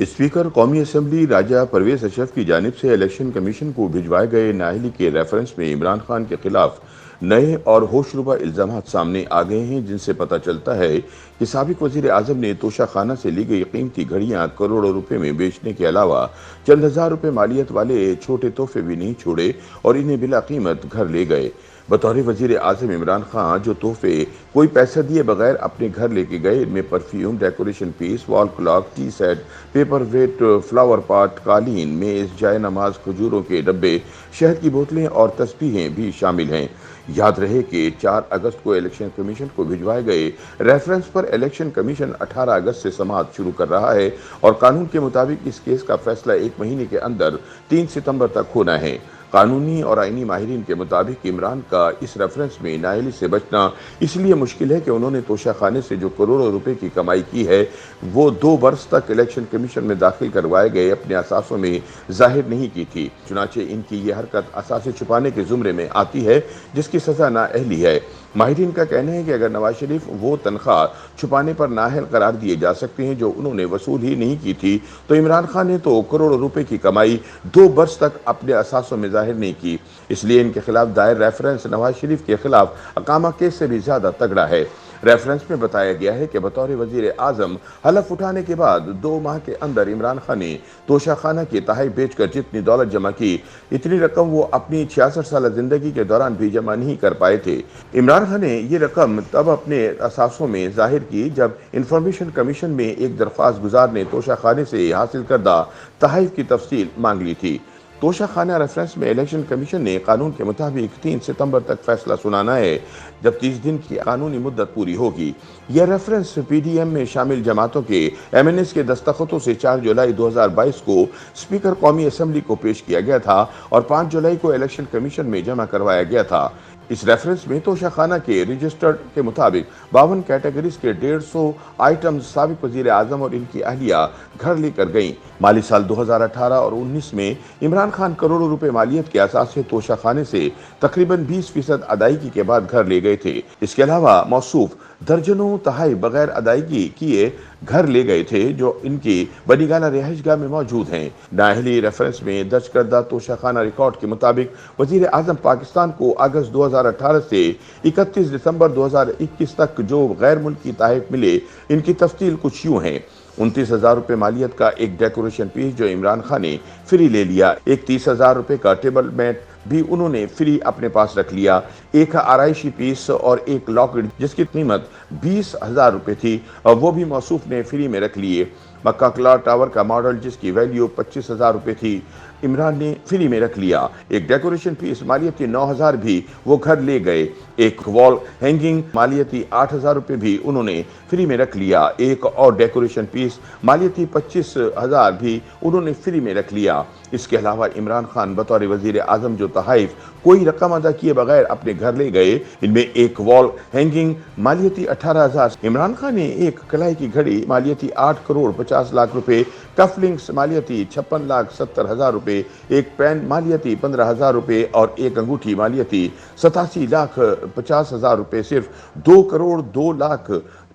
Speaker कौमी assembly राजा परवेज अशरफ की जानिब से इलेक्शन कमीशन को भिजवाए गए नाअहली के रेफरेंस में इमरान खान के खिलाफ नए और होशरुबा इल्जामात सामने आ गए हैं, जिनसे पता चलता है कि साबिक वजीर आजम ने तोशा खाना से ली गई कीमती घड़ियां करोड़ों रुपए में बेचने के अलावा चंद हजार रुपए मालियत वाले छोटे तोहफे भी नहीं छोड़े और इन्हें बिला कीमत घर ले गए। बतौर वजीर आजम इमरान खान जो तोहफे कोई पैसा दिए बगैर अपने घर लेके गए, इनमें perfume, decoration piece, wall clock, tea set, paperweight, flower pot, कालीन, मेज, जाय नमाज, खजूरों के डब्बे, शहद की बोतलें और तस्बीहें भी शामिल हैं। याद रहे कि 4 अगस्त को इलेक्शन कमीशन को भिजवाए गए रेफरेंस पर इलेक्शन कमीशन 18 अगस्त से समाअत शुरू कर रहा है और कानून के मुताबिक इस केस का फैसला 1 महीने के अंदर 3 सितंबर तक होना है। कानूनी और आईनी माहिरीन के मुताबिक इमरान का इस रेफरेंस में नाअहली से बचना इसलिए मुश्किल है कि उन्होंने तोशा खाने से जो करोड़ों रुपए की कमाई की है वो 2 बरस तक इलेक्शन कमीशन में दाखिल करवाए गए अपने असासों में जाहिर नहीं की थी। चुनाचे इनकी ये हरकत असासे छुपाने के जुमरे में आती है, जिसकी सजा नाअहली है। माहिरीन का कहना है कि अगर नवाज शरीफ वो तनख्वाह छुपाने पर नाअहल करार दिए जा सकते हैं जो उन्होंने वसूल ही नहीं की थी, तो इमरान खान ने तो करोड़ों रुपए की कमाई 2 बरस तक अपने असासों में जाहिर नहीं की। इसलिए इनके खिलाफ दायर रेफरेंस नवाज शरीफ के खिलाफ अकामा केस से भी ज्यादा तगड़ा है। रेफरेंस में बताया गया है कि बतौर वजीर आजम हलफ उठाने के बाद 2 माह के अंदर इमरान खान ने तोशा खाना के तहफ़ बेचकर जितनी दौलत जमा की, इतनी रकम वो अपनी 66 साल जिंदगी के दौरान भी जमा नहीं कर पाए थे। इमरान खान ने ये रकम तब अपने असासों में जाहिर की जब इंफॉर्मेशन कमीशन में एक दरख्वास्त गुजार ने तोशा खाने से हासिल करदा तहफ़ की तफसील मांग ली थी। तोशा खाना रेफरेंस में इलेक्शन कमीशन ने कानून के मुताबिक 3 सितंबर तक फैसला सुनाना है, जब 30 दिन की कानूनी मुद्दत पूरी होगी। यह रेफरेंस पीडीएम में शामिल जमातों के एमएनएस के दस्तखतों से 4 जुलाई 2022 को स्पीकर कौमी असम्बली को पेश किया गया था और 5 जुलाई को इलेक्शन कमीशन में जमा करवाया गया था। इस रेफरेंस में तोशा खाना के रजिस्टर्ड के मुताबिक 52 कैटेगरीज के 150 आइटम्स साबिक वजीर आजम और इनकी अहलिया घर लेकर गईं। माली साल 2018 और 19 में इमरान खान करोड़ों रुपए मालियत के असास से तोशा खाने से तकरीबन 20% अदायगी के बाद घर ले गए थे। इसके अलावा मौसूफ दर्जनों तहाई बगैर अदायगी किए घर ले गए थे जो इनकी बनीगाला रिहाइशगाह में मौजूद हैं। नाअहली रेफरेंस में दर्ज करदा तोशा खाना रिकॉर्ड के मुताबिक वजीर आजम पाकिस्तान को अगस्त 2018 से 31 दिसंबर 2021 तक जो गैर मुल्की तहफ़ मिले, इनकी तफसील कुछ यूँ हैं। 29,000 रुपए मालियत का एक डेकोरेशन पीस जो इमरान खान ने फ्री ले लिया, एक 30,000 रुपए का टेबल मैट भी उन्होंने फ्री अपने पास रख लिया, एक आराइशी पीस और एक लॉकेट जिसकी कीमत 20,000 रुपए थी और वो भी मौसूफ ने फ्री में रख लिए। मक्का क्लॉक टावर का मॉडल जिसकी वैल्यू 25,000 रुपए थी, इमरान ने फ्री में रख लिया। एक डेकोरेशन पीस मालियती 9,000 भी वो घर ले गए। एक वॉल हैंगिंग मालियती 8,000 रुपए भी उन्होंने फ्री में रख लिया। एक और डेकोरेशन पीस मालियती 25,000 भी उन्होंने फ्री में रख लिया। इसके अलावा इमरान खान बतौर वजीर आजम जो तहफ़ कोई रकम अदा किए बगैर अपने घर ले गए, इनमें एक वॉल हैंगिंग मालियती 18,000, इमरान खान ने एक कलाई की घड़ी मालियती 8 करोड़ 50 लाख रुपए, कफलिंग्स मालियती 56,70,000 रुपए, एक पेन मालियती 15,000 रुपए और एक अंगूठी मालियती 87,50,000 रुपए सिर्फ 2 करोड़ 2 लाख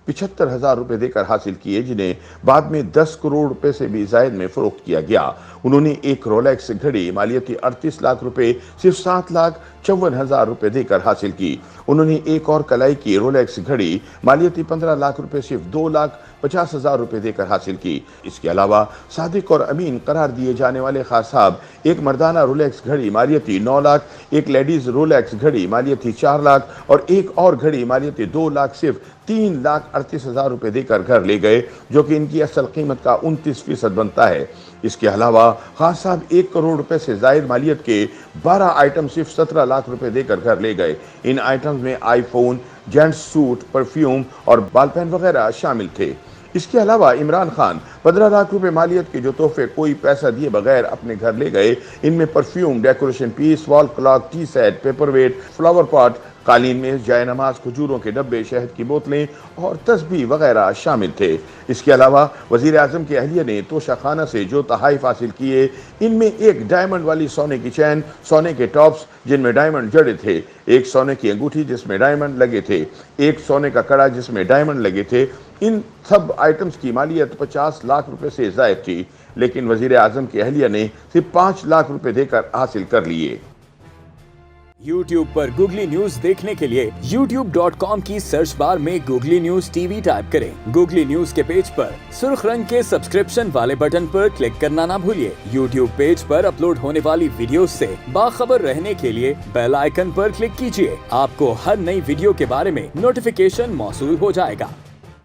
75,000 रुपए देकर हासिल किए, जिन्हें बाद में 10 करोड़ रुपए से भी जायद में फरोख्त किया गया। उन्होंने एक रोलेक्स घड़ी मालियती 38 लाख रुपए सिर्फ 7,54,000 रुपए देकर हासिल की। उन्होंने एक और कलाई की रोलेक्स घड़ी मालियती 15 लाख रुपए सिर्फ 2,50,000 रुपए देकर हासिल की। इसके अलावा सादिक और अमीन करार दिए जाने वाले खास साहब एक मर्दाना रोलेक्स घड़ी मालियती 9 लाख, एक लेडीज रोलेक्स घड़ी मालियती 4 लाख और एक और घड़ी मालियती 2 लाख सिर्फ 3,38,000 रुपए देकर घर ले गए, जो कि इनकी असल कीमत का 29% बनता है। इसके अलावा खान साहब 1 करोड़ रुपए से जायद मालियत के 12 आइटम सिर्फ 17 लाख रुपए देकर घर ले गए। इन आइटम्स में आईफोन, जेंट्स सूट, परफ्यूम और बाल पेन वगैरह शामिल थे। इसके अलावा इमरान खान 15 लाख रुपए मालियत के जो तोहफे कोई पैसा दिए बगैर अपने घर ले गए, इनमें perfume, decoration piece, wall clock, tea set, paperweight, flower pot, قالین میں جائے نماز، کھجوروں کے ڈبے، شہد کی بوتلیں اور تسبیح وغیرہ شامل تھے۔ اس کے علاوہ وزیر اعظم کی اہلیہ نے توشہ خانہ سے جو تحائف حاصل کیے، ان میں ایک ڈائمنڈ والی سونے کی چین، سونے کے ٹاپس جن میں ڈائمنڈ جڑے تھے، ایک سونے کی انگوٹھی جس میں ڈائمنڈ لگے تھے، ایک سونے کا کڑا جس میں ڈائمنڈ لگے تھے۔ ان سب آئٹمز کی مالیت 50 لاکھ روپے سے زائد تھی، لیکن وزیر اعظم کی اہلیہ نے صرف 5 لاکھ روپے دے کر حاصل کر لیے۔ یوٹیوب پر گوگلی نیوز دیکھنے کے لیے youtube.com کی سرچ بار میں googly news T V type کریں۔ گوگلی نیوز کے پیج پر سرخ رنگ کے سبسکرپشن والے بٹن پر کلک کرنا نہ بھولیے۔ یوٹیوب پیج پر اپلوڈ ہونے والی ویڈیوز سے باخبر رہنے کے لیے بیل آئیکن پر کلک کیجیے۔ آپ کو ہر نئی ویڈیو کے بارے میں نوٹیفیکیشن موصول ہو جائے گا۔